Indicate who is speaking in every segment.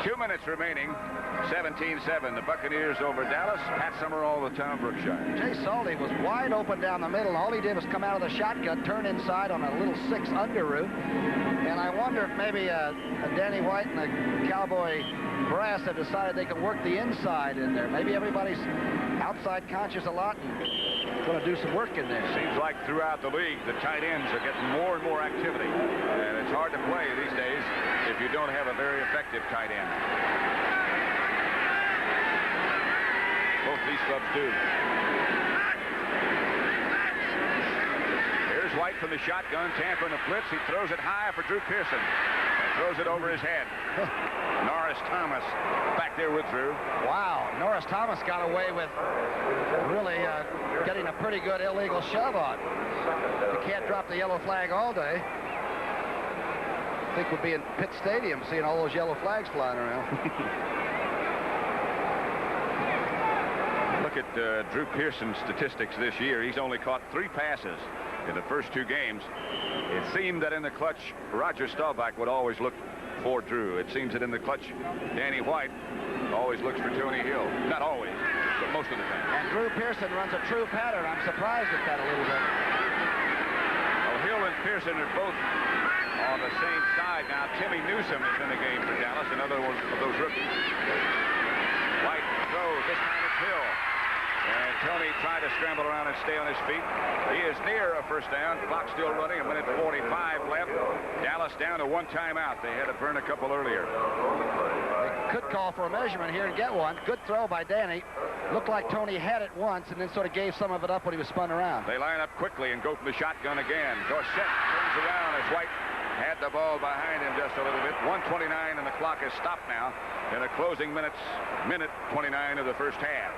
Speaker 1: 2 minutes remaining. 17-7. The Buccaneers over Dallas. Pat Summerall, the town Brookshire.
Speaker 2: Jay Salty was wide open down the middle. All he did was come out of the shotgun, turn inside on a little 6 under route. And I wonder if maybe Danny White and the Cowboy brass have decided they can work the inside in there. Maybe everybody's outside conscious a lot and going to do some work in there.
Speaker 1: Seems like throughout the league, the tight ends are getting more and more activity. And it's hard to play these days if you don't have a very effective tight end. Both these clubs do. Here's White from the shotgun. Tampa in the blitz. He throws it high for Drew Pearson. And throws it over his head. Norris Thomas back there with Drew.
Speaker 2: Wow. Norris Thomas got away with really getting a pretty good illegal shove on. You can't drop the yellow flag all day. I think we'll be in Pitt Stadium seeing all those yellow flags flying around.
Speaker 1: Look at Drew Pearson's statistics this year. He's only caught 3 passes in the first 2 games. It seemed that in the clutch, Roger Staubach would always look for Drew. It seems that in the clutch, Danny White always looks for Tony Hill. Not always, but most of the time.
Speaker 2: And Drew Pearson runs a true pattern. I'm surprised at that a little bit.
Speaker 1: Well, Hill and Pearson are both on the same side now. Timmy Newsom is in the game for Dallas, another one of those rookies. White throws. This time it's Hill. And Tony tried to scramble around and stay on his feet. He is near a first down. Clock still running. 1:45 left. Dallas down to 1 timeout. They had to burn a couple earlier.
Speaker 2: They could call for a measurement here and get one. Good throw by Danny. Looked like Tony had it once and then sort of gave some of it up when he was spun around.
Speaker 1: They line up quickly and go from the shotgun again. Dorsett turns around as White had the ball behind him just a little bit. 1:29 and the clock is stopped now in the closing minute 29 of the first half.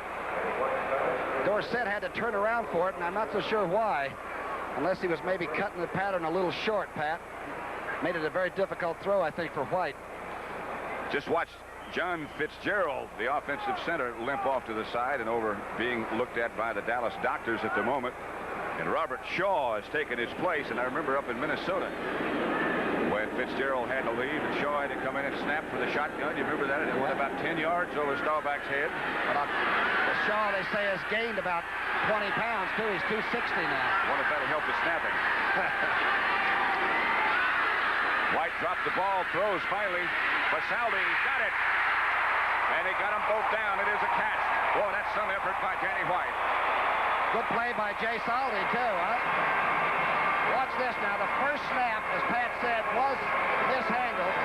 Speaker 2: Dorsett had to turn around for it, and I'm not so sure why, unless he was maybe cutting the pattern a little short, Pat. Made it a very difficult throw, I think, for White.
Speaker 1: Just watch John Fitzgerald, the offensive center, limp off to the side and over being looked at by the Dallas doctors at the moment. And Robert Shaw has taken his place, and I remember up in Minnesota when Fitzgerald had to leave and Shaw had to come in and snap for the shotgun. You remember that? It went about 10 yards over Staubach's head.
Speaker 2: Shaw, they say, has gained about 20 pounds, too. He's 260 now.
Speaker 1: Wonder if that'll help his snapping. White dropped the ball, throws finally. Basaldi got it. And he got them both down. It is a catch. Boy, that's some effort by Danny White.
Speaker 2: Good play by Jay Salty, too, huh? Watch this now. The first snap, as Pat said, was mishandled.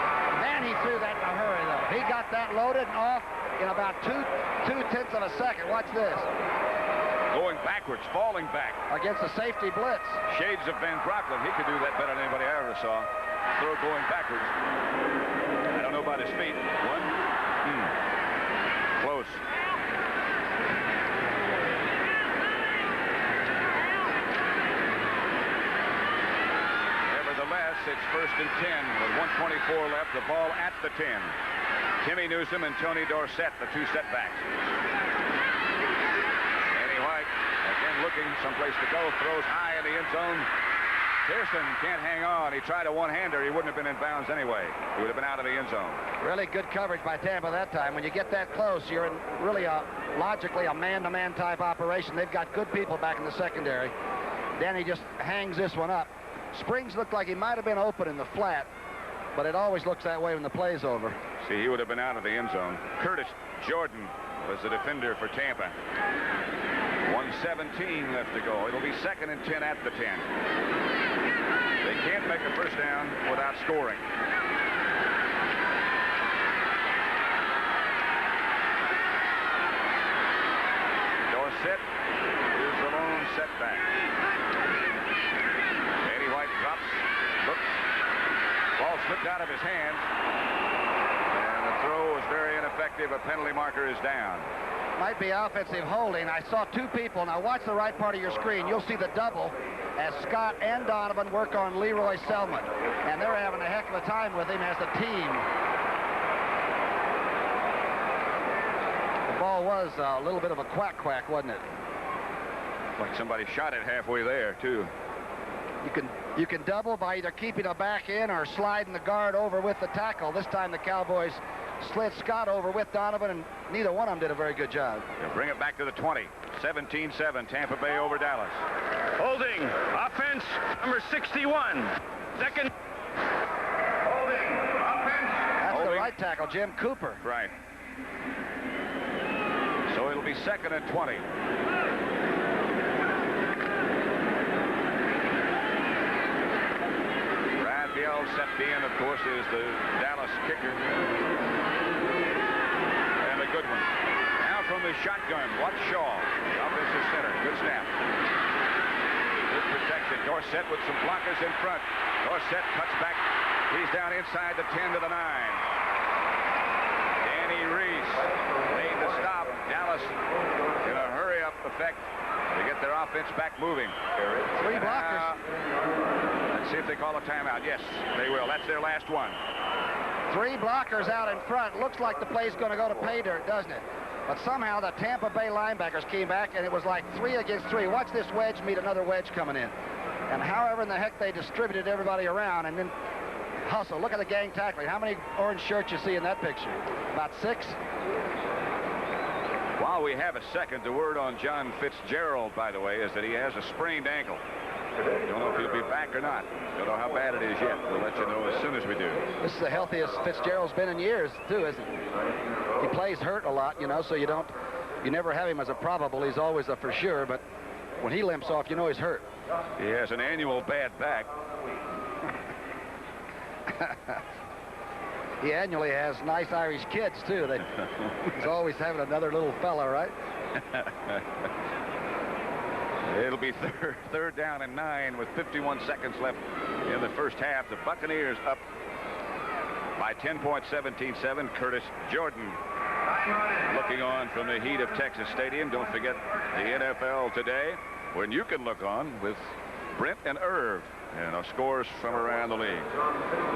Speaker 2: Then he threw that in a hurry, though. He got that loaded and off in about two-tenths of a second. Watch this.
Speaker 1: Going backwards, falling back.
Speaker 2: Against a safety blitz.
Speaker 1: Shades of Van Brocklin. He could do that better than anybody I ever saw. Throw going backwards. I don't know about his feet. One. Close. Nevertheless, it's 1st and 10 with 1:24 left. The ball at the 10. Timmy Newsom and Tony Dorsett, the 2 setbacks. Danny White, again looking someplace to go, throws high in the end zone. Pearson can't hang on. He tried a one-hander. He wouldn't have been in bounds anyway. He would have been out of the end zone.
Speaker 2: Really good coverage by Tampa that time. When you get that close, you're in really logically a man-to-man type operation. They've got good people back in the secondary. Danny just hangs this one up. Springs looked like he might have been open in the flat, but it always looks that way when the play's over.
Speaker 1: See, he would have been out of the end zone. Curtis Jordan was the defender for Tampa. 1:17 left to go. It'll be 2nd and 10 at the 10. They can't make a first down without scoring. Dorsett is the lone setback. Danny White drops, looks, ball slipped out of his hands, and the throw was very ineffective. A penalty marker is down.
Speaker 2: Might be offensive holding. I saw 2 people. Now watch the right part of your screen. You'll see the double as Scott and Donovan work on Leroy Selman. And they're having a heck of a time with him as a team. The ball was a little bit of a quack, wasn't it?
Speaker 1: Like somebody shot it halfway there, too.
Speaker 2: You can double by either keeping a back in or sliding the guard over with the tackle. This time the Cowboys slid Scott over with Donovan, and neither one of them did a very good job.
Speaker 1: They'll bring it back to the 20. 17-7, Tampa Bay over Dallas.
Speaker 3: Holding. Offense, number 61. Second. Holding. Offense.
Speaker 2: That's the right tackle, Jim Cooper.
Speaker 1: Right. So it'll be 2nd and 20. Rafael Septien, of course, is the Dallas kicker. And a good one. Now from the shotgun, watch Shaw, the offensive center. Good snap. Good protection. Dorsett with some blockers in front. Dorsett cuts back. He's down inside the 10 to the 9. Danny Reese made the stop. Dallas in a hurry-up effect to get their offense back moving.
Speaker 2: 3 blockers.
Speaker 1: Let's see if they call a timeout. Yes, they will. That's their last one.
Speaker 2: 3 blockers out in front. Looks like the play's going to go to pay dirt, doesn't it? But somehow the Tampa Bay linebackers came back, and it was like 3 against 3. Watch this wedge meet another wedge coming in. And however in the heck they distributed everybody around and then hustle. Look at the gang tackling. How many orange shirts you see in that picture? About 6?
Speaker 1: While we have a second, the word on John Fitzgerald, by the way, is that he has a sprained ankle. Don't know if he'll be back or not. Don't know how bad it is yet. We'll let you know as soon as we do.
Speaker 2: This is the healthiest Fitzgerald's been in years, too, isn't it? He plays hurt a lot, you know, so you never have him as a probable. He's always a for sure, but when he limps off, you know he's hurt.
Speaker 1: He has an annual bad back.
Speaker 2: He annually has nice Irish kids, too. He's always having another little fella, right?
Speaker 1: It'll be third down and 9 with 51 seconds left in the first half. The Buccaneers up by 10 points, 17-7. Curtis Jordan looking on from the heat of Texas Stadium. Don't forget the NFL Today, when you can look on with Brent and Irv and our scores from around the league.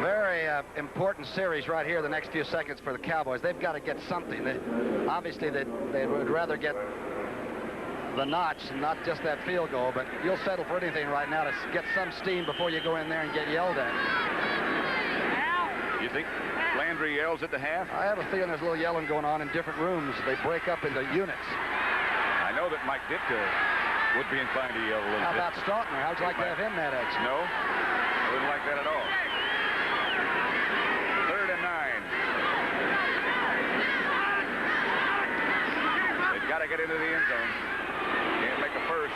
Speaker 2: Very important series right here the next few seconds for the Cowboys. They've got to get something. Obviously, they would rather get the notch and not just that field goal, but you'll settle for anything right now to get some steam before you go in there and get yelled at.
Speaker 1: You think Landry yells at the half?
Speaker 2: I have a feeling there's a little yelling going on in different rooms. They break up into units.
Speaker 1: I know that Mike Ditka would be inclined to yell a little bit.
Speaker 2: How about Stautner? How'd you like to have him mad at you?
Speaker 1: No, I wouldn't like that at all. 3rd and 9. They've got to get into the end zone. Can't make a first.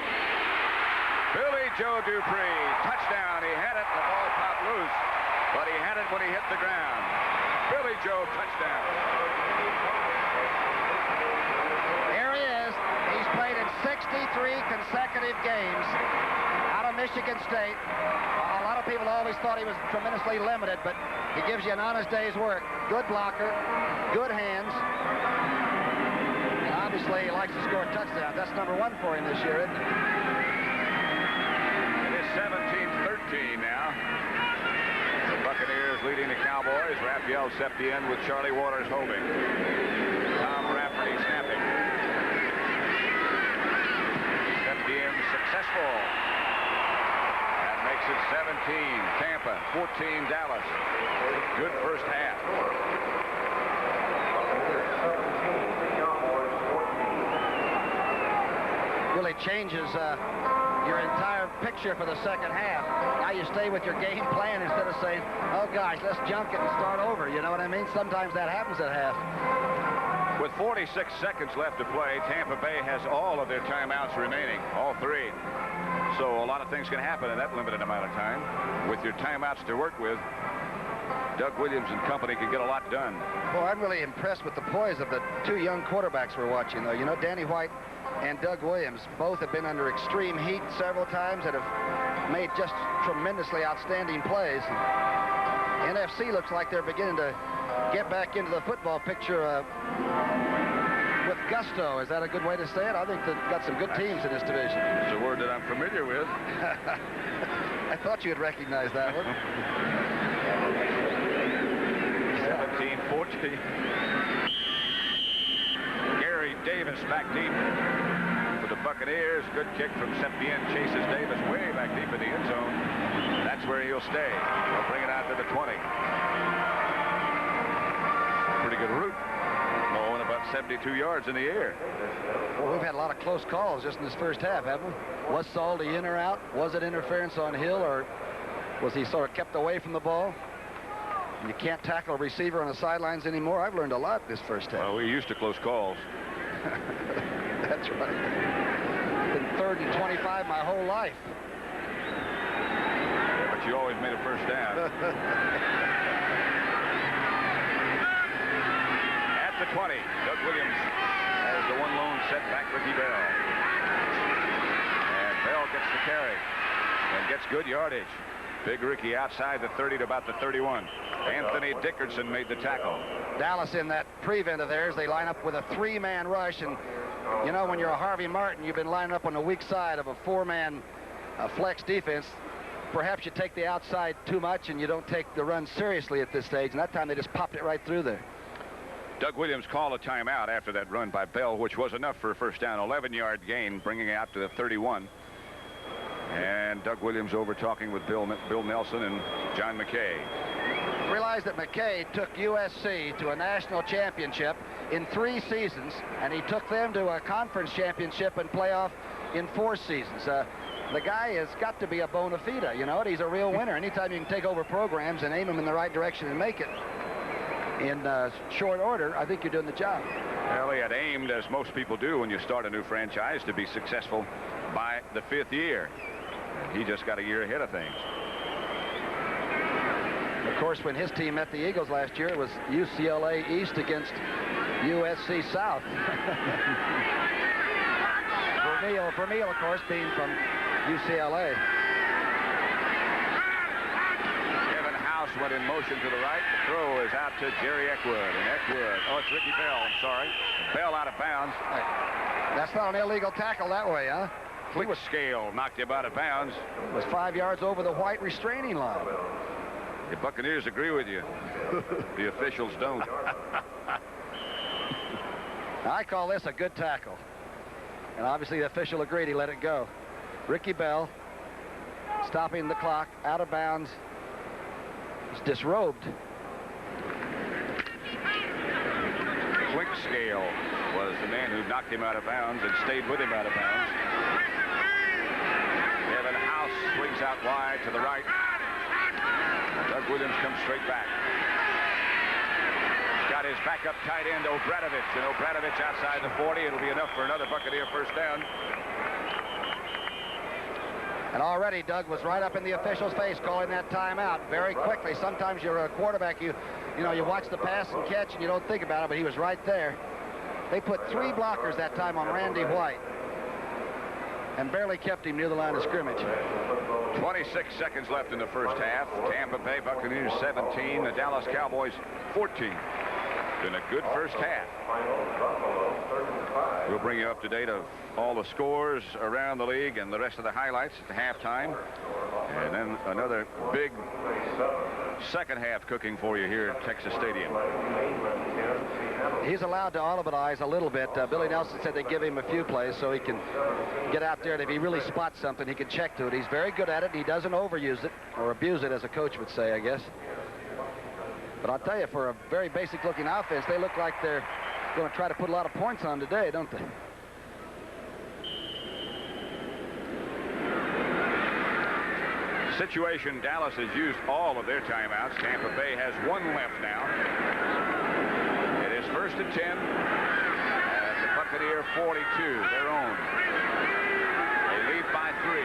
Speaker 1: Billy Joe DuPree, touchdown. He had it. The ball popped loose, but he had it when he hit the ground. Billy Joe, touchdown.
Speaker 2: Here he is. He's played in 63 consecutive games out of Michigan State. A lot of people always thought he was tremendously limited, but he gives you an honest day's work. Good blocker, good hands. And obviously, he likes to score touchdowns. That's number 1 for him this year, isn't it?
Speaker 1: It is 17-13 now. The Buccaneers leading the Cowboys. Rafael Septien with Charlie Waters holding. Tom Rafferty snapping. Septien successful. That makes it 17 Tampa, 14 Dallas. Good first half.
Speaker 2: Really changes your entire picture for the second half. Now you stay with your game plan instead of saying, oh gosh, let's junk it and start over. You know what I mean? Sometimes that happens at half.
Speaker 1: With 46 seconds left to play, Tampa Bay has all of their timeouts remaining, all 3. So a lot of things can happen in that limited amount of time. With your timeouts to work with, Doug Williams and company can get a lot done.
Speaker 2: Well, I'm really impressed with the poise of the 2 young quarterbacks we're watching, though. You know, Danny White and Doug Williams both have been under extreme heat several times and have made just tremendously outstanding plays. NFC looks like they're beginning to get back into the football picture with gusto. Is that a good way to say it? I think they've got some good teams in this division.
Speaker 1: It's a word that I'm familiar with.
Speaker 2: I thought you'd recognize that one.
Speaker 1: 17-14. Gary Davis back deep for the Buccaneers. Good kick from Septien. Chases Davis way back deep in the end zone. That's where he'll stay. They'll bring it out to the 20. Pretty good route. 72 yards in the air.
Speaker 2: Well, we've had a lot of close calls just in this first half, haven't we? Was Salty in or out? Was it interference on Hill, or was he sort of kept away from the ball? You can't tackle a receiver on the sidelines anymore. I've learned a lot this first half.
Speaker 1: Well, we're used to close calls.
Speaker 2: That's right. Been 3rd and 25 my whole life.
Speaker 1: Yeah, but you always made a first down. At the 20, Doug Williams has the one lone set back Ricky Bell. And Bell gets the carry and gets good yardage. Big Ricky outside the 30 to about the 31. Anthony Dickerson made the tackle.
Speaker 2: Dallas in that prevent of theirs, they line up with a 3-man rush, and you know, when you're a Harvey Martin, you've been lining up on the weak side of a 4-man flex defense. Perhaps you take the outside too much and you don't take the run seriously at this stage, and that time they just popped it right through there.
Speaker 1: Doug Williams called a timeout after that run by Bell, which was enough for a first down. 11-yard gain, bringing it out to the 31. And Doug Williams over talking with Bill Nelson and John McKay.
Speaker 2: Realize that McKay took USC to a national championship in 3 seasons, and he took them to a conference championship and playoff in 4 seasons. The guy has got to be a bona fide, you know. He's a real winner. Anytime you can take over programs and aim them in the right direction and make it in short order, I think you're doing the job.
Speaker 1: Well, he had aimed, as most people do when you start a new franchise, to be successful by the 5th year. He just got a year ahead of things.
Speaker 2: Of course, when his team met the Eagles last year, it was UCLA East against USC South. Vermeil, of course, being from UCLA.
Speaker 1: Kevin House went in motion to the right. The throw is out to Jerry Eckwood. And Eckwood, oh, it's Ricky Bell, I'm sorry. Bell out of bounds.
Speaker 2: That's not an illegal tackle that way, huh?
Speaker 1: Quick scale knocked him out of bounds.
Speaker 2: It was 5 yards over the white restraining line.
Speaker 1: The Buccaneers agree with you. The officials don't.
Speaker 2: I call this a good tackle. And obviously the official agreed. He let it go. Ricky Bell stopping the clock, out of bounds. He's disrobed.
Speaker 1: Quick scale was the man who knocked him out of bounds and stayed with him out of bounds. Kevin House swings out wide to the right. Doug Williams comes straight back. Got his backup tight end, Obradovich, and Obradovich outside the 40. It'll be enough for another Buccaneer first down.
Speaker 2: And already Doug was right up in the official's face calling that timeout very quickly. Sometimes you're a quarterback, you know, you watch the pass and catch and you don't think about it, but he was right there. They put 3 blockers that time on Randy White and barely kept him near the line of scrimmage.
Speaker 1: 26 seconds left in the first half. Tampa Bay Buccaneers 17, the Dallas Cowboys 14. Been a good first half. We'll bring you up to date of all the scores around the league and the rest of the highlights at the halftime. And then another big second half cooking for you here at Texas Stadium.
Speaker 2: He's allowed to audibilize a little bit. Billy Nelson said they give him a few plays so he can get out there, and if he really spots something, he can check to it. He's very good at it. He doesn't overuse it, or abuse it, as a coach would say, I guess. But I'll tell you, for a very basic-looking offense, they look like they're going to try to put a lot of points on today, don't they?
Speaker 1: Situation, Dallas has used all of their timeouts. Tampa Bay has 1 left now. It is 1st and 10 at the Buccaneer 42, their own. They lead by 3.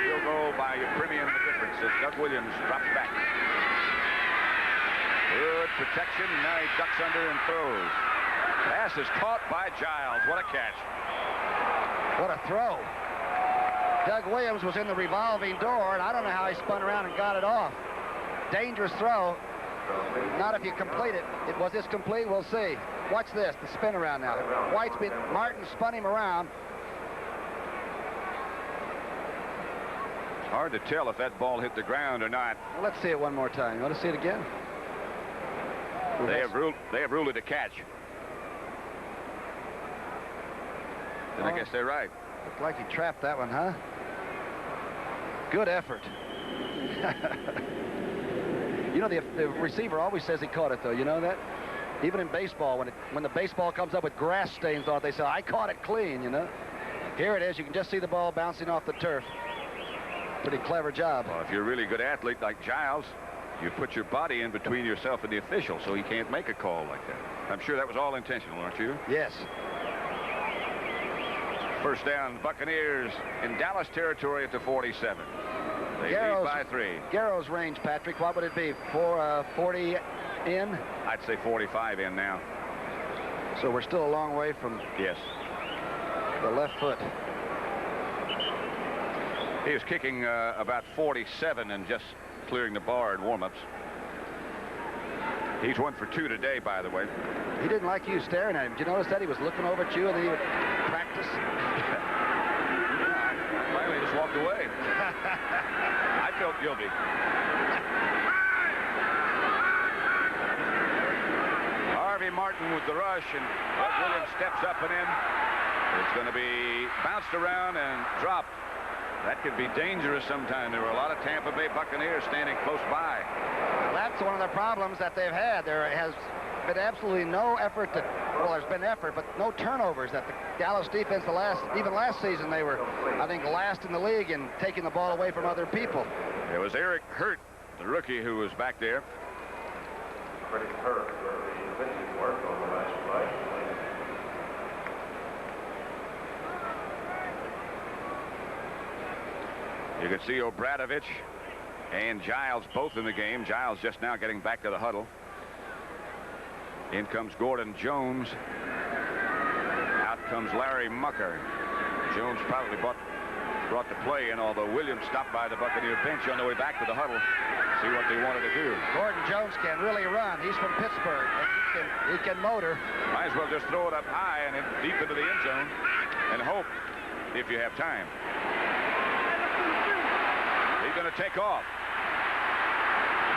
Speaker 1: Field goal by Yepremian, the difference as Doug Williams drops back. Good protection. Now he ducks under and throws. Pass is caught by Giles. What a catch.
Speaker 2: What a throw. Doug Williams was in the revolving door, and I don't know how he spun around and got it off. Dangerous throw. Not if you complete it. Was this complete? We'll see. Watch this, the spin around now. Martin spun him around.
Speaker 1: Hard to tell if that ball hit the ground or not.
Speaker 2: Well, let's see it one more time. You want to see it again?
Speaker 1: They have ruled it a catch. And I guess they're right.
Speaker 2: Looked like he trapped that one, huh? Good effort. You know, the receiver always says he caught it, though. You know that? Even in baseball, when the baseball comes up with grass stains on it, they say, I caught it clean, you know. Here it is. You can just see the ball bouncing off the turf. Pretty clever job.
Speaker 1: Well, if you're a really good athlete like Giles, you put your body in between yourself and the official so he can't make a call like that. I'm sure that was all intentional, aren't you?
Speaker 2: Yes.
Speaker 1: First down, Buccaneers in Dallas territory at the 47. They lead by 3.
Speaker 2: Garo's range, Patrick, what would it be? 40 in?
Speaker 1: I'd say 45 in now.
Speaker 2: So we're still a long way from
Speaker 1: yes.
Speaker 2: the left foot.
Speaker 1: He is kicking about 47 and just clearing the bar in warm-ups. He's 1 for 2 today, by the way.
Speaker 2: He didn't like you staring at him. Did you notice that? He was looking over at you and then he would practice.
Speaker 1: I finally just walked away. I felt guilty. Harvey Martin with the rush, and Doug Williams steps up and in. It's going to be bounced around and dropped. That could be dangerous sometime. There were a lot of Tampa Bay Buccaneers standing close by.
Speaker 2: Well, that's one of the problems that they've had. There has been absolutely no effort well, there's been effort, but no turnovers. That the Dallas defense, even last season, they were, I think, last in the league in taking the ball away from other people.
Speaker 1: It was Eric Hurt, the rookie, who was back there.
Speaker 4: Pretty hurt for the defensive work on the last play.
Speaker 1: You can see Obradovich and Giles both in the game. Giles just now getting back to the huddle. In comes Gordon Jones. Out comes Larry Mucker. Jones probably brought the play in, although Williams stopped by the Buccaneer bench on the way back to the huddle. See what they wanted to do.
Speaker 2: Gordon Jones can really run. He's from Pittsburgh. He can motor.
Speaker 1: Might as well just throw it up high and deep into the end zone and hope if you have time. He's going to take off.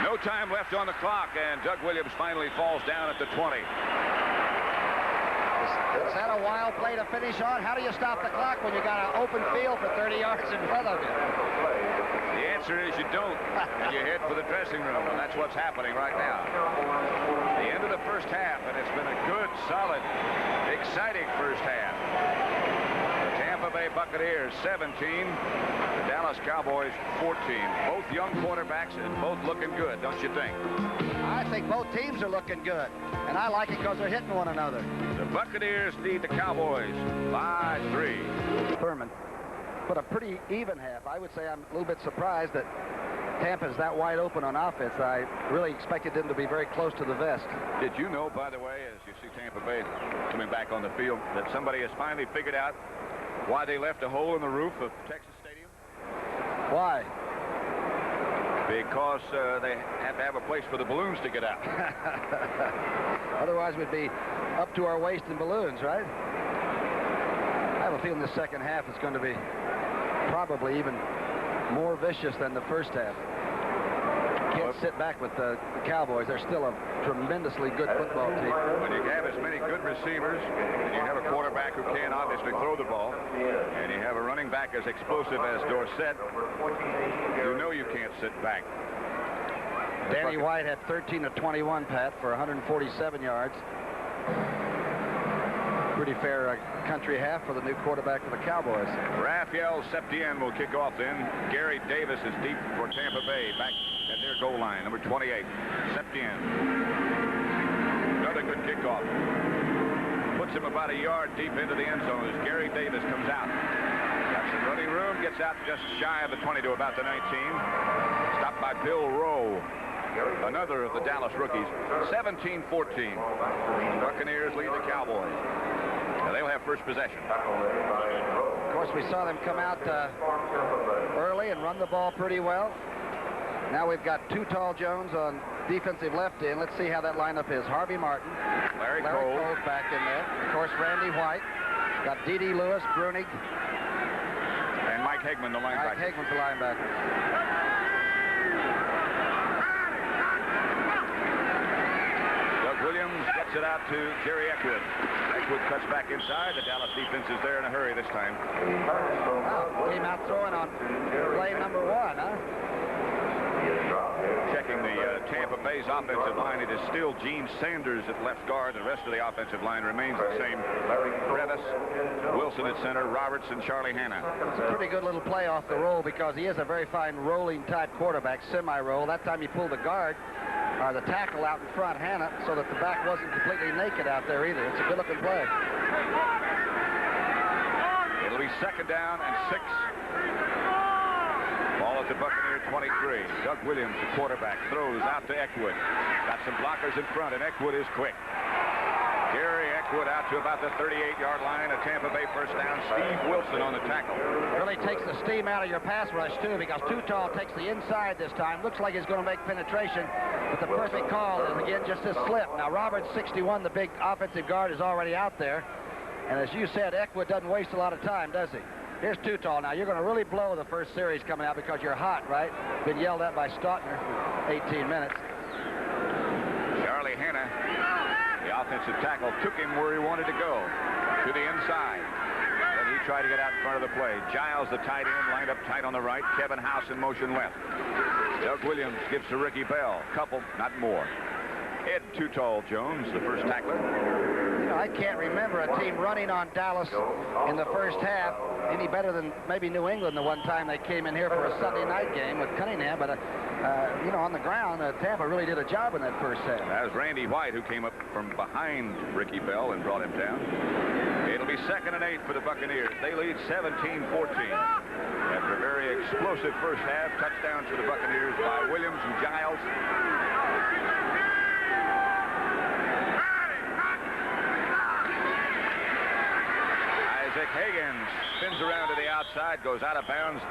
Speaker 1: No time left on the clock, and Doug Williams finally falls down at the 20.
Speaker 2: Is that a wild play to finish on? How do you stop the clock when you got an open field for 30 yards in front of you?
Speaker 1: The answer is you don't, and you head for the dressing room, and that's what's happening right now. The end of the first half, and it's been a good, solid, exciting first half. The Tampa Bay Buccaneers 17, the Dallas Cowboys 14. Both young quarterbacks and both looking good, don't you think?
Speaker 2: I think both teams are looking good, and I like it because they're hitting one another.
Speaker 1: The Buccaneers lead the Cowboys by 3.
Speaker 2: Thurman, but a pretty even half. I would say I'm a little bit surprised that Tampa's that wide open on offense. I really expected them to be very close to the vest.
Speaker 1: Did you know, by the way, as you see Tampa Bay coming back on the field, that somebody has finally figured out why they left a hole in the roof of Texas Stadium?
Speaker 2: Why?
Speaker 1: Because they have to have a place for the balloons to get out.
Speaker 2: Otherwise, we'd be up to our waist in balloons, right? I have a feeling the second half is going to be probably even more vicious than the first half. Can't sit back with the Cowboys. They're still a tremendously good football team.
Speaker 1: When you have as many good receivers, and you have a quarterback who can obviously throw the ball, and you have a running back as explosive as Dorsett, you know you can't sit back.
Speaker 2: Danny White had 13 of 21, Pat, for 147 yards. Pretty fair country half for the new quarterback for the Cowboys.
Speaker 1: Rafael Septien will kick off then. Gary Davis is deep for Tampa Bay, back at their goal line, number 28. Septien. Another good kickoff. Puts him about a yard deep into the end zone as Gary Davis comes out. Got some running room, gets out just shy of the 20 to about the 19. Stopped by Bill Rowe, another of the Dallas rookies. 17-14. Buccaneers lead the Cowboys. Now they'll have first possession.
Speaker 2: Of course, we saw them come out early and run the ball pretty well. Now we've got Too Tall Jones on defensive left end. Let's see how that lineup is. Harvey Martin.
Speaker 1: Larry
Speaker 2: Cole's back in there. Of course, Randy White. Got D.D. Lewis, Brunig.
Speaker 1: And Mike Hegman, the linebacker.
Speaker 2: Mike Hegman's the linebacker.
Speaker 1: Doug Williams gets it out to Jerry Eckwood. Eckwood cuts back inside. The Dallas defense is there in a hurry this time.
Speaker 2: Wow, came out throwing on play number 1, huh?
Speaker 1: Checking between the Tampa Bay's offensive line. It is still Gene Sanders at left guard. The rest of the offensive line remains the same. Revis, Wilson at center, Roberts, and Charlie Hanna.
Speaker 2: It's a pretty good little play off the roll because he is a very fine rolling type quarterback, semi-roll. That time he pulled the guard, or the tackle out in front, Hanna, so that the back wasn't completely naked out there either. It's a good-looking play.
Speaker 1: It'll be 2nd down and 6. Ball at the Buccaneer 23. Doug Williams, the quarterback, throws out to Eckwood. Got some blockers in front, and Eckwood is quick. Gary Eckwood out to about the 38-yard line. A Tampa Bay first down. Steve Wilson on the tackle.
Speaker 2: Really takes the steam out of your pass rush, too, because Too Tall takes the inside this time. Looks like he's going to make penetration, but the perfect call is, again, just this slip. Now, Roberts, 61, the big offensive guard, is already out there. And as you said, Eckwood doesn't waste a lot of time, does he? Here's Too Tall. Now, you're going to really blow the first series coming out because you're hot, right? Been yelled at by Stautner for 18 minutes.
Speaker 1: Charlie Hanna, the offensive tackle, took him where he wanted to go, to the inside. Then he tried to get out in front of the play. Giles, the tight end, lined up tight on the right. Kevin House in motion left. Doug Williams gives to Ricky Bell. Couple, not more. Ed Too Tall Jones, the first tackler.
Speaker 2: You know, I can't remember a team running on Dallas in the first half any better than maybe New England the one time they came in here for a Sunday night game with Cunningham. But, you know, on the ground, Tampa really did a job in that first half.
Speaker 1: That was Randy White who came up from behind Ricky Bell and brought him down. It'll be 2nd and 8 for the Buccaneers. They lead 17-14. After a very explosive first half, touchdowns for the Buccaneers by Williams and Giles. Isaac Higgins spins around to the outside, goes out of bounds.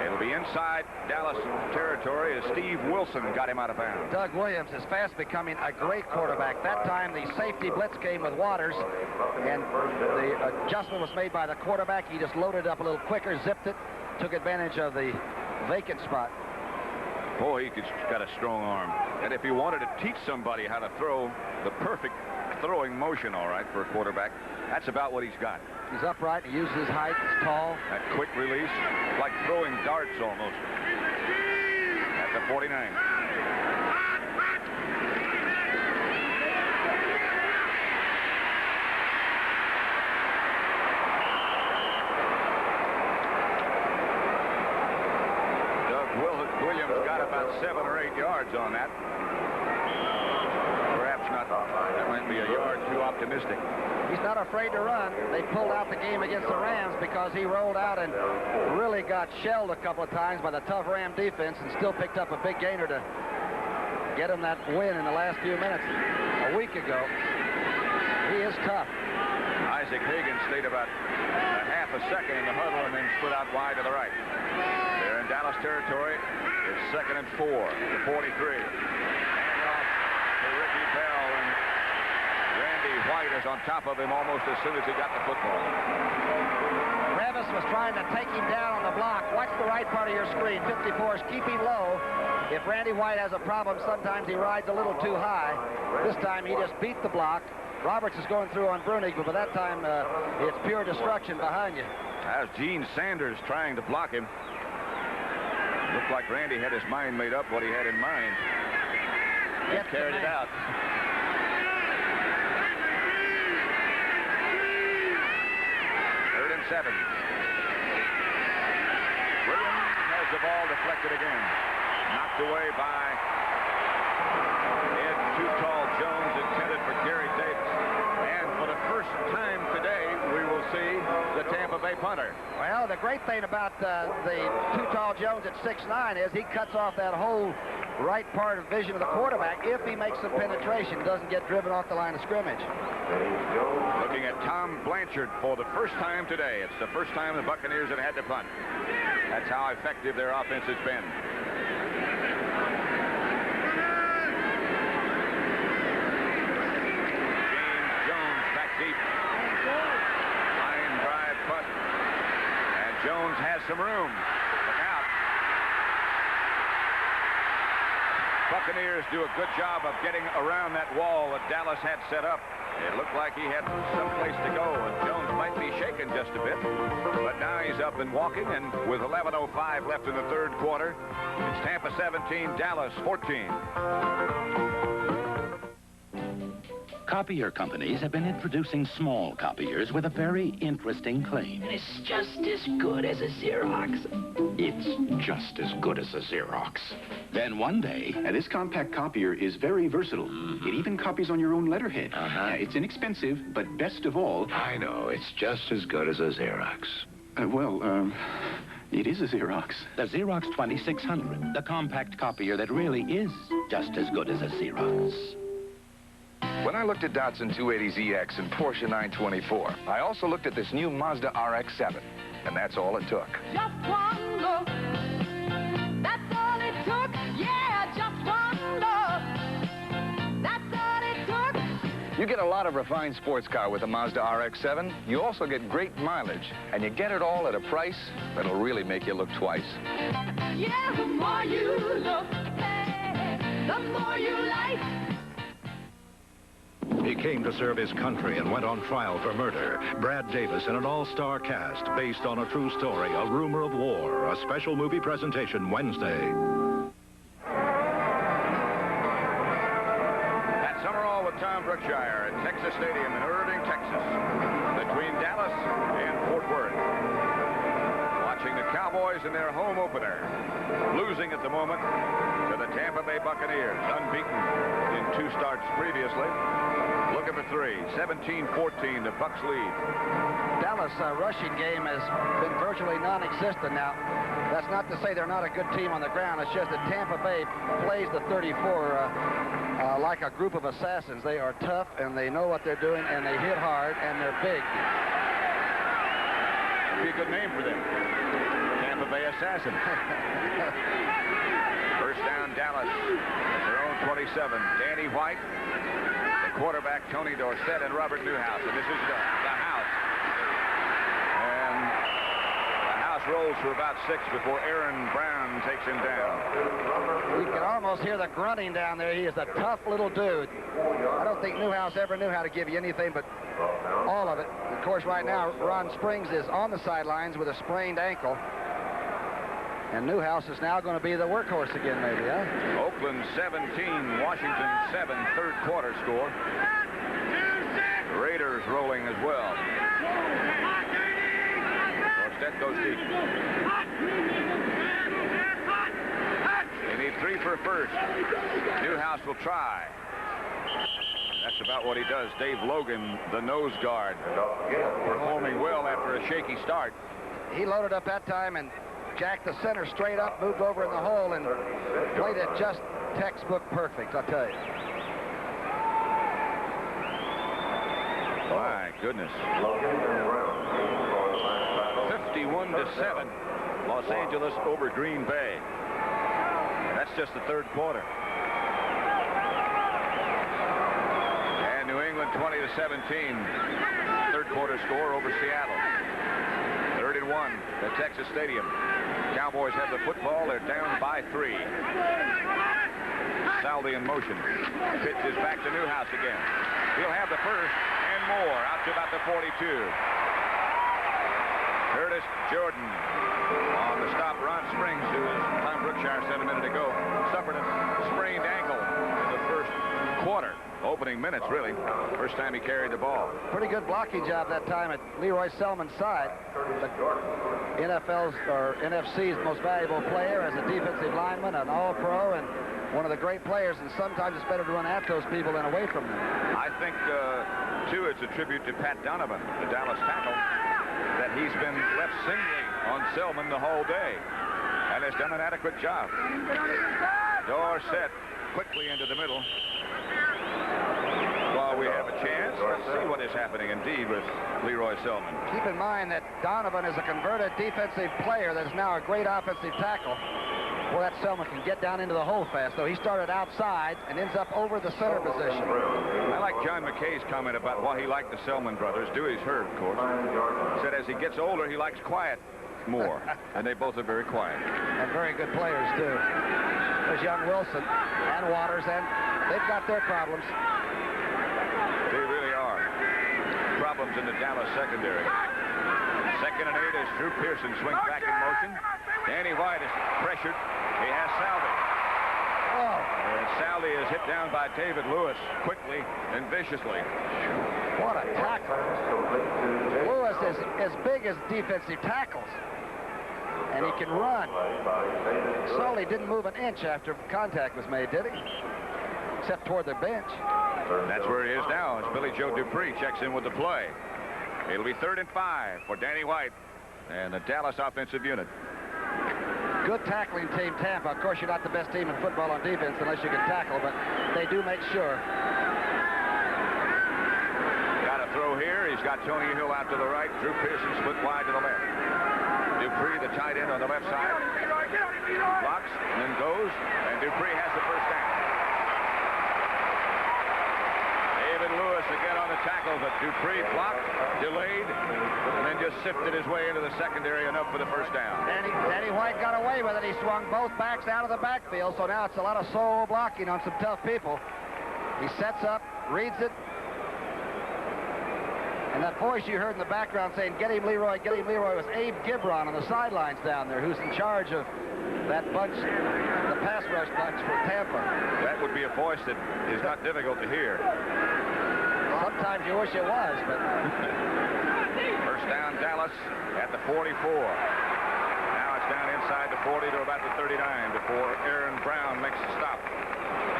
Speaker 1: It'll be inside Dallas territory as Steve Wilson got him out of bounds.
Speaker 2: Doug Williams is fast becoming a great quarterback. That time the safety blitz came with Waters, and the adjustment was made by the quarterback. He just loaded up a little quicker, zipped it, took advantage of the vacant spot.
Speaker 1: Boy, he's got a strong arm. And if he wanted to teach somebody how to throw the perfect throwing motion, all right, for a quarterback, that's about what he's got.
Speaker 2: He's upright. He uses his height. He's tall.
Speaker 1: That quick release, like throwing darts almost. At the 49. Doug Williams got about 7 or 8 yards on that. Perhaps not. That might be a yard too optimistic.
Speaker 2: He's not afraid to run. They pulled out the game against the Rams because he rolled out and really got shelled a couple of times by the tough Ram defense and still picked up a big gainer to get him that win in the last few minutes a week ago. He is tough.
Speaker 1: Isaac Higgins stayed about a half a second in the huddle and then split out wide to the right. They're in Dallas territory. It's 2nd and 4 to 43. Handoff to Ricky Bell, and Randy White is on top of him almost as soon as he got the football.
Speaker 2: Revis was trying to take him down on the block. Watch the right part of your screen. 54 is keeping low. If Randy White has a problem, sometimes he rides a little too high. This time he just beat the block. Roberts is going through on Brunig, but by that time it's pure destruction behind you.
Speaker 1: That was Gene Sanders trying to block him. Looked like Randy had his mind made up what he had in mind. He carried it out. Third and 7. Williams has the ball deflected again. Knocked away by Ed Too Tall Jones, intended for Gary Davis. And for the first time today, we will see the Tampa Bay punter.
Speaker 2: Well, the great thing about the Too Tall Jones at 6'9" is he cuts off that whole right part of vision of the quarterback if he makes some penetration, doesn't get driven off the line of scrimmage.
Speaker 1: Looking at Tom Blanchard for the first time today. It's the first time the Buccaneers have had to punt. That's how effective their offense has been. James Jones back deep. Line drive punt. And Jones has some room. Look out. Buccaneers do a good job of getting around that wall that Dallas had set up. It looked like he had someplace to go, and Jones might be shaken just a bit. But now he's up and walking, and with 11:05 left in the third quarter, it's Tampa 17, Dallas 14.
Speaker 5: Copier companies have been introducing small copiers with a very interesting claim.
Speaker 6: It's just as good as a Xerox.
Speaker 5: It's just as good as a Xerox. Then one day...
Speaker 7: This compact copier is very versatile. It even copies on your own letterhead. It's inexpensive, but best of all...
Speaker 6: I know, it's just as good as a Xerox.
Speaker 7: It is a Xerox.
Speaker 5: The Xerox 2600, the compact copier that really is just as good as a Xerox.
Speaker 8: When I looked at Datsun 280ZX and Porsche 924, I also looked at this new Mazda RX-7, and that's all it took.
Speaker 9: Just one look, that's all it took. Yeah, just one look, that's all it took.
Speaker 8: You get a lot of refined sports car with the Mazda RX-7. You also get great mileage, and you get it all at a price that'll really make you look twice.
Speaker 9: Yeah, the more you look, hey, the more you like.
Speaker 10: He came to serve his country and went on trial for murder. Brad Davis in an all-star cast based on a true story, A Rumor of War, a special movie presentation Wednesday.
Speaker 1: At Summerall with Tom Brookshire at Texas Stadium in Irving, Texas, between Dallas and Fort Worth. Watching the Cowboys in their home opener, losing at the moment to the Tampa Bay Buccaneers, unbeaten in 2 starts previously. Looking for 3, 17-14, the Bucs lead.
Speaker 2: Dallas' rushing game has been virtually non-existent. Now, that's not to say they're not a good team on the ground. It's just that Tampa Bay plays the 34 like a group of assassins. They are tough, and they know what they're doing, and they hit hard, and they're big.
Speaker 1: That'd be a good name for them. Tampa Bay Assassin. First down, Dallas at their own 27. Danny White, the quarterback, Tony Dorsett, and Robert Newhouse. And this is the house. And the house rolls for about 6 before Aaron Brown takes him down.
Speaker 2: You can almost hear the grunting down there. He is a tough little dude. I don't think Newhouse ever knew how to give you anything but all of it. Of course, right now, Ron Springs is on the sidelines with a sprained ankle. And Newhouse is now going to be the workhorse again, maybe, huh?
Speaker 1: Oakland 17, Washington 7, third quarter score. The Raiders rolling as well. Dorsett goes deep. They need 3 for a first. Newhouse will try. That's about what he does. Dave Logan, the nose guard, performing well after a shaky start.
Speaker 2: He loaded up that time and jacked the center straight up, moved over in the hole, and played it just textbook perfect, I'll tell you.
Speaker 1: My goodness. 51-7, Los Angeles over Green Bay. That's just the third quarter. And New England 20-17, third quarter score over Seattle. 3rd and 1 at Texas Stadium. Cowboys have the football. They're down by 3. Saldi in motion. Pitch is back to Newhouse again. He'll have the first and more out to about the 42. Curtis Jordan on the stop. Ron Springs, who, as Tom Brookshire said a minute ago, suffered a sprained ankle in the first quarter. Opening minutes, really. First time he carried the ball.
Speaker 2: Pretty good blocking job that time at Leroy Selman's side. The NFL's or NFC's most valuable player as a defensive lineman, an all-pro, and one of the great players. And sometimes it's better to run at those people than away from them.
Speaker 1: I think, too, it's a tribute to Pat Donovan, the Dallas tackle, that he's been left singly on Selman the whole day and has done an adequate job. Dorsett quickly into the middle. While we have a chance, let's see what is happening indeed with Leroy Selman.
Speaker 2: Keep in mind that Donovan is a converted defensive player that is now a great offensive tackle. Well, that Selman can get down into the hole fast, though. He started outside and ends up over the center position.
Speaker 1: I like John McKay's comment about why he liked the Selman brothers. Dewey's hurt, of course. Said as he gets older, he likes quiet more. And they both are very quiet.
Speaker 2: And very good players, too. There's young Wilson and Waters, and they've got their problems.
Speaker 1: They really are. problems in the Dallas secondary. 2nd and 8 as Drew Pearson swings back in motion. Danny White is pressured. He has Salvi. And Salvi is hit down by David Lewis quickly and viciously.
Speaker 2: What a tackle. Lewis is as big as defensive tackles. And he can run. Sully didn't move an inch after contact was made, did he? Except toward the bench.
Speaker 1: That's where he is now as Billy Joe DuPree checks in with the play. It'll be 3rd and 5 for Danny White and the Dallas offensive unit.
Speaker 2: Good tackling team, Tampa. Of course, you're not the best team in football on defense unless you can tackle, but they do make sure.
Speaker 1: Got a throw here. He's got Tony Hill out to the right. Drew Pearson split wide to the left. DuPree, the tight end on the left side. Blocks and then goes, and DuPree has the first down. David Lewis again on the tackle, but DuPree blocked, delayed, and then just sifted his way into the secondary enough for the first down.
Speaker 2: Danny White got away with it. He swung both backs out of the backfield, so now it's a lot of solo blocking on some tough people. He sets up, reads it, and that voice you heard in the background saying, "Get him, Leroy, get him, Leroy," was Abe Gibron on the sidelines down there, who's in charge of that bunch, the pass rush bunch for Tampa.
Speaker 1: That would be a voice that is not difficult to hear.
Speaker 2: Sometimes you wish it was, but...
Speaker 1: First down, Dallas at the 44. Now it's down inside the 40 to about the 39 before Aaron Brown makes the stop.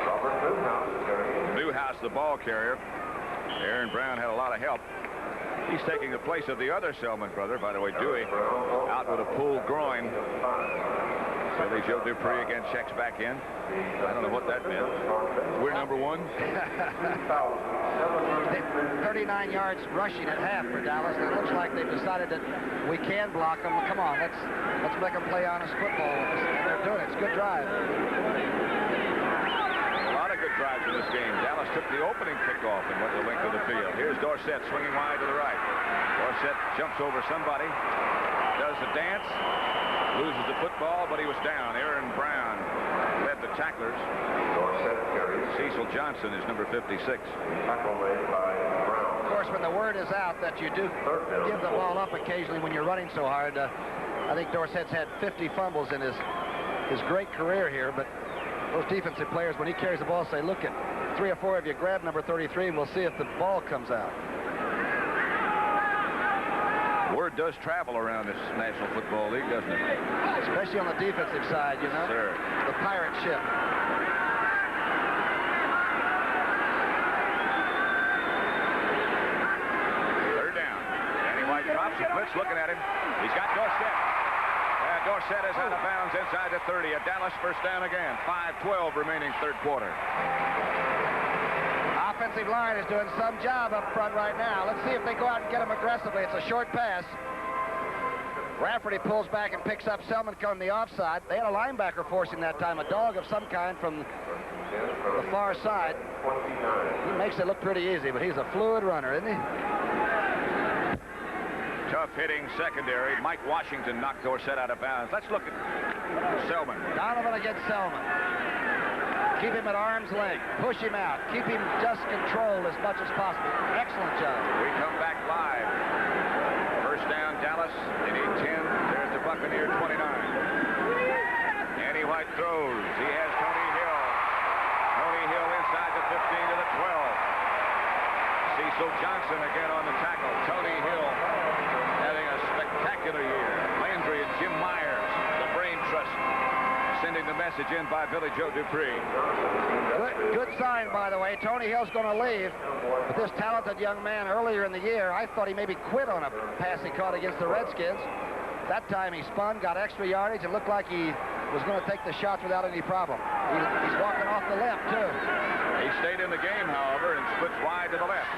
Speaker 4: Robert Newhouse.
Speaker 1: Newhouse, the ball carrier. Aaron Brown had a lot of help. He's taking the place of the other Selman brother, by the way, Dewey, out with a pulled groin. Billy Joe DuPree again checks back in. I don't know what that meant. We're number 1.
Speaker 2: 39 yards rushing at half for Dallas, and it looks like they've decided that we can block them. Come on, let's make them play honest football with us. And they're doing it. It's a good drive.
Speaker 1: A lot of good drives in this game. Dallas took the opening kickoff and went the length of the field. Here's Dorsett swinging wide to the right. Dorsett jumps over somebody, does the dance, loses the football, but he was down. Aaron Brown led the tacklers.
Speaker 4: Dorsett carries.
Speaker 1: Cecil Johnson is number 56.
Speaker 4: Tackle made by Brown.
Speaker 2: Of course, when the word is out that you do give the ball up occasionally when you're running so hard, I think Dorsett's had 50 fumbles in his great career here, but those defensive players, when he carries the ball, say, look, at 3 or 4 of you grab number 33, and we'll see if the ball comes out.
Speaker 1: Word does travel around this National Football League, doesn't it?
Speaker 2: Especially on the defensive side, you know?
Speaker 1: Sir.
Speaker 2: The pirate ship.
Speaker 1: Third down. Danny White drops a blitz looking at him. He's got Dorsett. And Dorsett is out of bounds inside the 30. A Dallas first down again. 5:12 remaining third quarter.
Speaker 2: Offensive line is doing some job up front right now. Let's see if they go out and get him aggressively. It's a short pass. Rafferty pulls back and picks up Selman coming the offside. They had a linebacker forcing that time, a dog of some kind from the far side. He makes it look pretty easy, but he's a fluid runner, isn't he?
Speaker 1: Tough hitting secondary. Mike Washington knocked Dorsett out of bounds. Let's look at Selman.
Speaker 2: Donovan against Selman. Keep him at arm's length. Push him out. Keep him just controlled as much as possible. Excellent job.
Speaker 1: We come back live. First down, Dallas. They need 10. There's the Buccaneer 29. Danny White throws. He has Tony Hill. Tony Hill inside the 15 to the 12. Cecil Johnson again on the tackle. Tony Hill having a spectacular year. Landry and Jim Myers, the brain trust, sending the message in by Billy Joe DuPree.
Speaker 2: Good sign, by the way. Tony Hill's going to leave. But this talented young man earlier in the year, I thought he maybe quit on a pass he caught against the Redskins. That time he spun, got extra yardage, and looked like he was going to take the shots without any problem. He's walking off the left, too.
Speaker 1: He stayed in the game, however, and splits wide to the left.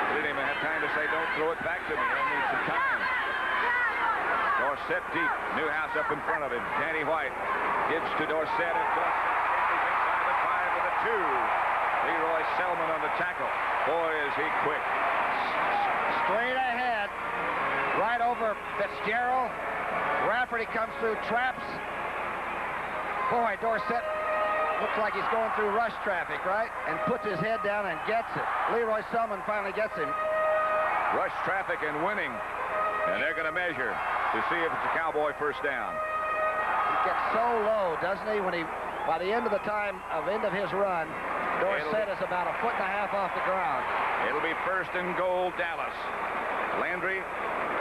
Speaker 1: He didn't even have time to say, don't throw it back to me. I need some time. Dorsett deep. Newhouse up in front of him. Danny White gives to Dorsett, and Dorsett is inside the 5 to the 2. Leroy Selman on the tackle. Boy, is he quick.
Speaker 2: Straight ahead. Right over Fitzgerald. Rafferty comes through, traps. Boy, Dorsett looks like he's going through rush traffic, right? And puts his head down and gets it. Leroy Selman finally gets him.
Speaker 1: Rush traffic and winning. And they're going to measure to see if it's a Cowboy first down.
Speaker 2: He gets so low, doesn't he, when by the end of his run, Dorsett is about 1.5 feet off the ground.
Speaker 1: It'll be first and goal, Dallas. Landry,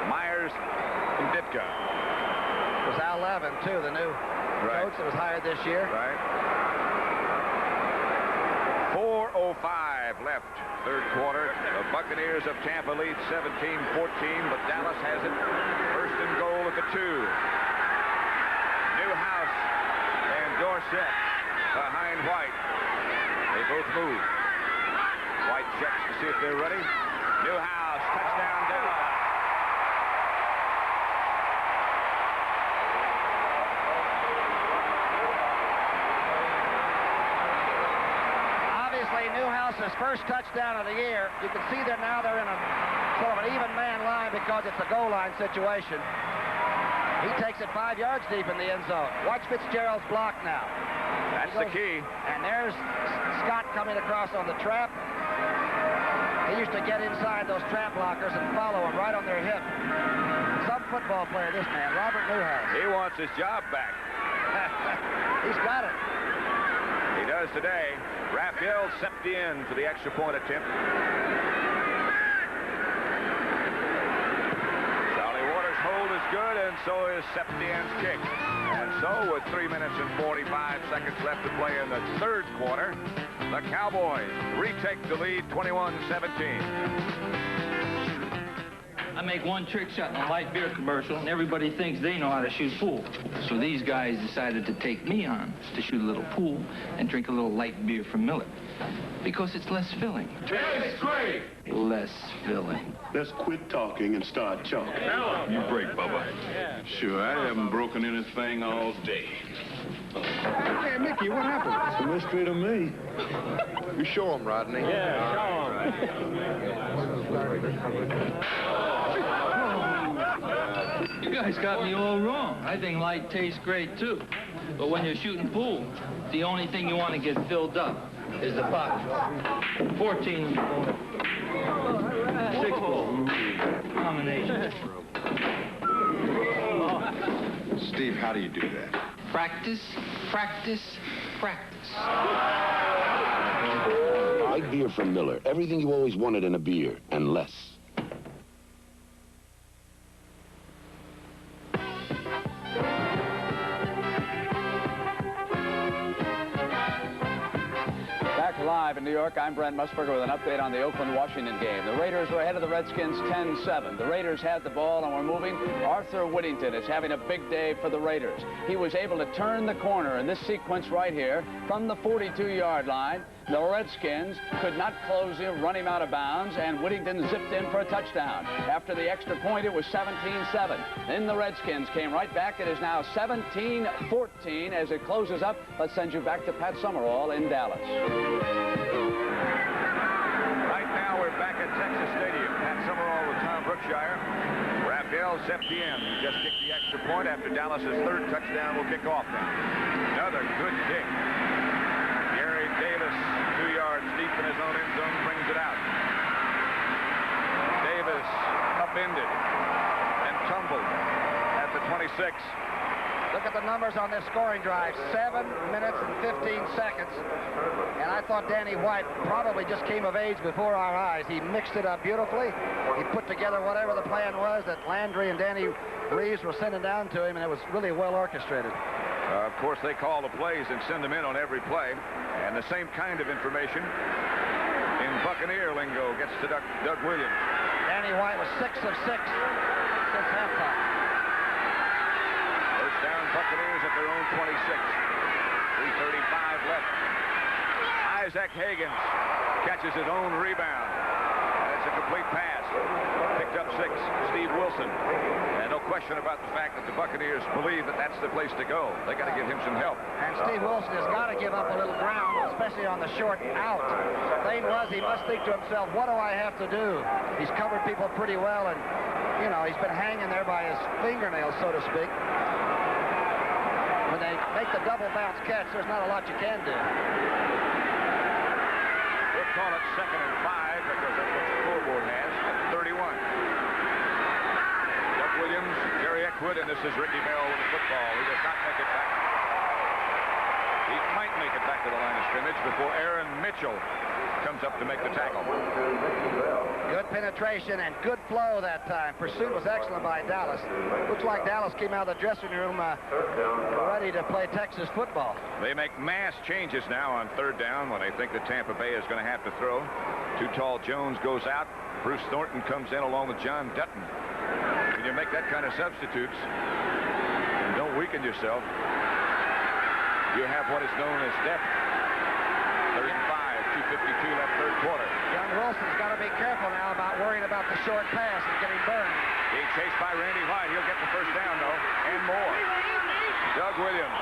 Speaker 1: Myers, and Ditka.
Speaker 2: It was Al Levin, too, the new coach that was hired this year.
Speaker 1: Right. 4:05 left, third quarter. The Buccaneers of Tampa lead 17-14, but Dallas has it. First and goal at the 2. Newhouse and Dorsett behind White. They both move. White checks to see if they're ready. Newhouse, touchdown Dallas.
Speaker 2: Newhouse's first touchdown of the year. You can see they're in a sort of an even man line because it's a goal line situation. He takes it 5 yards deep in the end zone. Watch Fitzgerald's block now.
Speaker 1: That's the key.
Speaker 2: And there's Scott coming across on the trap. He used to get inside those trap blockers and follow them right on their hip. Some football player, this man, Robert Newhouse.
Speaker 1: He wants his job back.
Speaker 2: He's got it.
Speaker 1: He does today. Rafael Septien for the extra point attempt. Charlie Waters' hold is good, and so is Septien's kick. And so, with 3 minutes and 45 seconds left to play in the third quarter, the Cowboys retake the lead 21-17.
Speaker 11: I make one trick shot in a light beer commercial, and everybody thinks they know how to shoot pool. So these guys decided to take me on to shoot a little pool and drink a little light beer from Miller. Because it's less filling.
Speaker 3: Tastes great!
Speaker 11: Less filling.
Speaker 3: Let's quit talking and start chalking. You break, Bubba. Sure, I haven't broken anything all day.
Speaker 4: Hey, Mickey, what happened?
Speaker 3: It's a mystery to me.
Speaker 4: You show him, Rodney.
Speaker 3: Yeah, show
Speaker 11: You guys got me all wrong. I think light tastes great, too. But when you're shooting pool, the only thing you want to get filled up is the bottle. 14 ball. 6 ball. Combination.
Speaker 4: Steve, how do you do that?
Speaker 11: Practice, practice, practice.
Speaker 12: Light beer from Miller. Everything you always wanted in a beer, and less.
Speaker 13: Live in New York, I'm Brent Musburger with an update on the Oakland-Washington game. The Raiders were ahead of the Redskins 10-7. The Raiders had the ball and were moving. Arthur Whittington is having a big day for the Raiders. He was able to turn the corner in this sequence right here from the 42-yard line. The Redskins could not close him, run him out of bounds, and Whittington zipped in for a touchdown. After the extra point, it was 17-7. Then the Redskins came right back. It is now 17-14 as it closes up. Let's send you back to Pat Summerall in Dallas.
Speaker 1: Right now, we're back at Texas Stadium. Pat Summerall with Tom Brookshire. Rafael Septien just kicked the extra point after Dallas's third touchdown will kick off then. Another good kick. Gary Davis, 2 yards deep in his own end zone, brings it out. Davis upended and tumbled at the 26.
Speaker 2: Look at the numbers on this scoring drive. 7 minutes and 15 seconds. And I thought Danny White probably just came of age before our eyes. He mixed it up beautifully. He put together whatever the plan was that Landry and Danny Reeves were sending down to him, and it was really well orchestrated.
Speaker 1: Of course, they call the plays and send them in on every play. And the same kind of information in Buccaneer lingo gets to Doug Williams.
Speaker 2: Danny White was 6 of 6 since halftime.
Speaker 1: First down, Buccaneers at their own 26. 3:35 left. Isaac Higgins catches his own rebound. And it's a complete pass. Picked up 6. Steve Wilson. And no question about the fact that the Buccaneers believe that that's the place to go. They got to give him some help.
Speaker 2: And Steve Wilson has got to give up a little ground, especially on the short out. The thing was, he must think to himself, what do I have to do? He's covered people pretty well, and, you know, he's been hanging there by his fingernails, so to speak. When when they make the double bounce catch, there's not a lot you can do.
Speaker 1: We'll call it 2nd and 5 because that's what the scoreboard has at 31. Doug Williams, Jerry Eckwood, and this is Ricky Bell with the football. He does not make it back. He might make it back to the line of scrimmage before Aaron Mitchell comes up to make the tackle.
Speaker 2: Good penetration and good flow that time. Pursuit was excellent by Dallas. Looks like Dallas came out of the dressing room ready to play Texas football.
Speaker 1: They make mass changes now on 3rd down when they think that Tampa Bay is going to have to throw. Too Tall Jones goes out. Bruce Thornton comes in along with John Dutton. When you make that kind of substitutes and don't weaken yourself, you have what is known as depth. 3rd and 5, 2:52 left, 3rd quarter.
Speaker 2: Young Wilson's got to be careful now about worrying about the short pass and getting burned.
Speaker 1: Being chased by Randy White. He'll get the 1st down, though, and more. Doug Williams.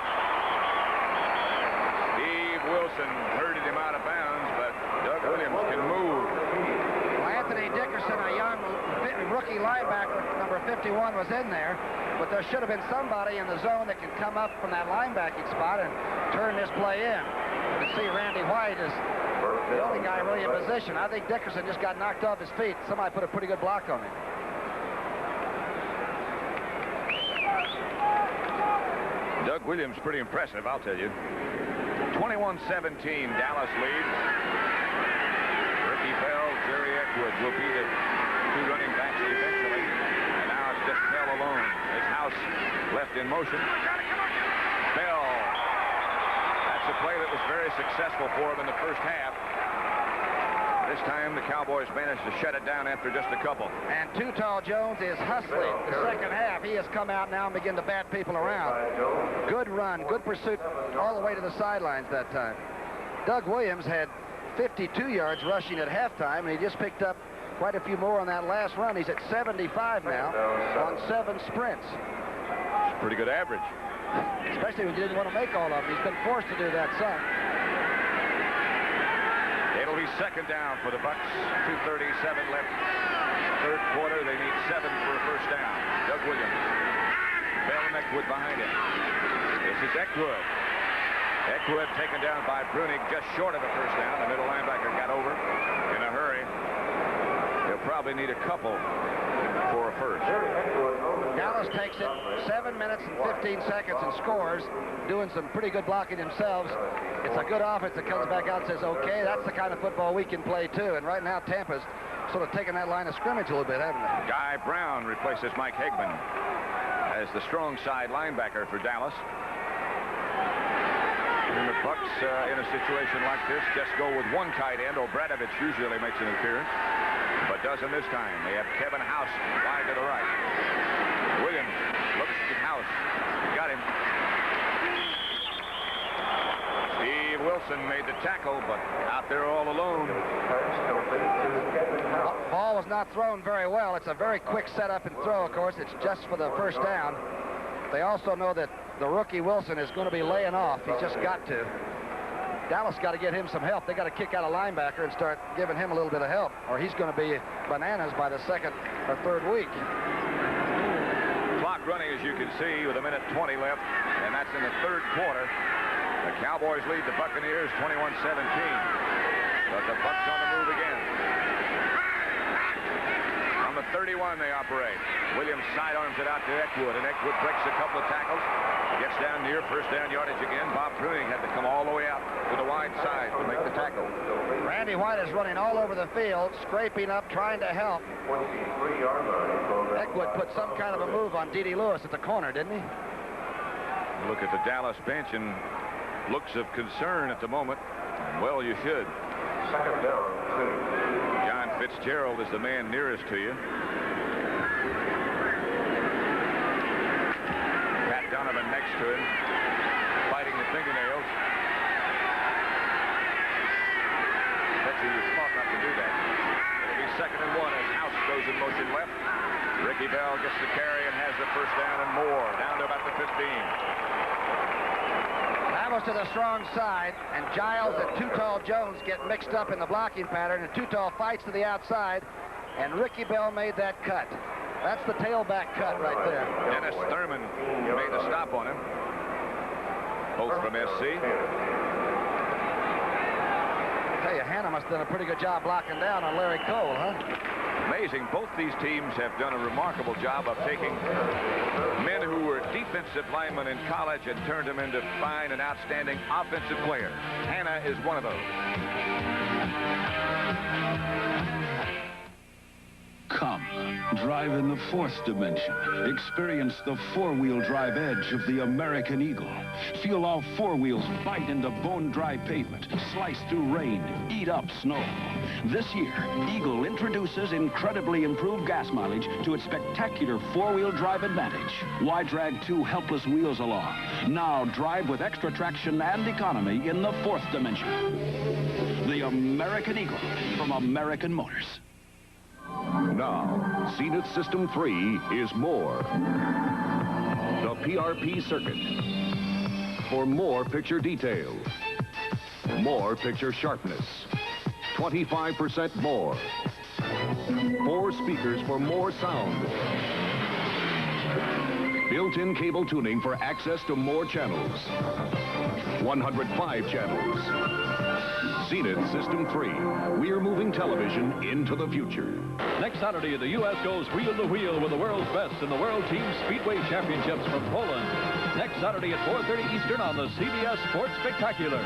Speaker 1: Steve Wilson herded him out of bounds, but Doug Williams can move.
Speaker 2: Well, Anthony Dickerson, a young rookie linebacker, number 51, was in there, but there should have been somebody in the zone that can come up from that linebacking spot and turn this play in. You can see Randy White is the only guy really in position. I think Dickerson just got knocked off his feet. Somebody put a pretty good block on him.
Speaker 1: Doug Williams, pretty impressive, I'll tell you. 21-17, Dallas leads. Ricky Bell, Jerry Eckwood will be the 2 running backs eventually. And now it's just Bell alone. His house left in motion. Bell. That's a play that was very successful for him in the 1st half. This time the Cowboys managed to shut it down after just a couple.
Speaker 2: And Too Tall Jones is hustling the 2nd half. He has come out now and begin to bat people around. Good run, good pursuit all the way to the sidelines that time. Doug Williams had 52 yards rushing at halftime, and he just picked up quite a few more on that last run. He's at 75 now on 7 sprints.
Speaker 1: It's a pretty good average.
Speaker 2: Especially when you didn't want to make all of them. He's been forced to do that some.
Speaker 1: It'll be 2nd down for the Bucs. 2:37 left. 3rd quarter. They need 7 for a 1st down. Doug Williams. Bell and Eckwood behind him. This is Eckwood. Eckwood taken down by Brunig just short of a 1st down. The middle linebacker got over in a hurry. He'll probably need a couple for a 1st.
Speaker 2: Dallas takes it 7 minutes and 15 seconds and scores, doing some pretty good blocking themselves. It's a good offense that comes back out and says, okay, that's the kind of football we can play too. And right now Tampa's sort of taking that line of scrimmage a little bit, haven't they?
Speaker 1: Guy Brown replaces Mike Hegman as the strong side linebacker for Dallas. And the Bucs, in a situation like this, just go with 1 tight end. Obradovich usually makes an appearance, but doesn't this time. They have Kevin House wide to the right. Williams looks at House. Got him. Steve Wilson made the tackle, but out there all alone.
Speaker 2: Ball was not thrown very well. It's a very quick setup and throw, of course. It's just for the 1st down. They also know that the rookie Wilson is going to be laying off. He's just got to. Dallas got to get him some help. They got to kick out a linebacker and start giving him a little bit of help, or he's going to be bananas by the 2nd or 3rd week.
Speaker 1: Clock running, as you can see, with 1:20 left, and that's in the 3rd quarter. The Cowboys lead the Buccaneers 21-17. But the Bucs on the move again. On the 31 they operate. Williams sidearms it out to Eckwood, and Eckwood breaks a couple of tackles. Gets down near 1st down yardage again. Bob Brunig had to come all the way out to the wide side to make the tackle.
Speaker 2: Randy White is running all over the field, scraping up, trying to help. Eckwood put some kind of a move on D.D. Lewis at the corner, didn't he?
Speaker 1: Look at the Dallas bench and looks of concern at the moment. Well, you should.
Speaker 4: 2nd down.
Speaker 1: John Fitzgerald is the man nearest to you. Pat Donovan next to him, biting the fingernails. Bet you was taught not to do that. It'll be 2nd and 1 as House goes in motion left. Ricky Bell gets the carry and has the 1st down and more, down to about the 15.
Speaker 2: That was to the strong side, and Giles and Too Tall Jones get mixed up in the blocking pattern, and Too Tall fights to the outside, and Ricky Bell made that cut. That's the tailback cut right there.
Speaker 1: Dennis Thurman made the stop on him. both from SC.
Speaker 2: I tell you, Hannah must have done a pretty good job blocking down on Larry Cole, huh?
Speaker 1: Amazing. Both these teams have done a remarkable job of taking men who were defensive linemen in college and turned them into fine and outstanding offensive players. Hannah is one of those.
Speaker 14: Come, drive in the fourth dimension. Experience the four-wheel drive edge of the American Eagle. Feel all four wheels bite into bone-dry pavement, slice through rain, eat up snow. This year, Eagle introduces incredibly improved gas mileage to its spectacular four-wheel drive advantage. Why drag two helpless wheels along? Now drive with extra traction and economy in the fourth dimension. The American Eagle from American Motors.
Speaker 10: Now, Zenith System 3 is more. The PRP circuit. For more picture detail. More picture sharpness. 25% more. 4 speakers for more sound. Built-in cable tuning for access to more channels. 105 channels. Zenith System 3. We're moving television into the future.
Speaker 15: Next Saturday, the U.S. goes wheel to wheel with the world's best in the World Team Speedway Championships from Poland. Next Saturday at 4:30 Eastern on the CBS Sports Spectacular.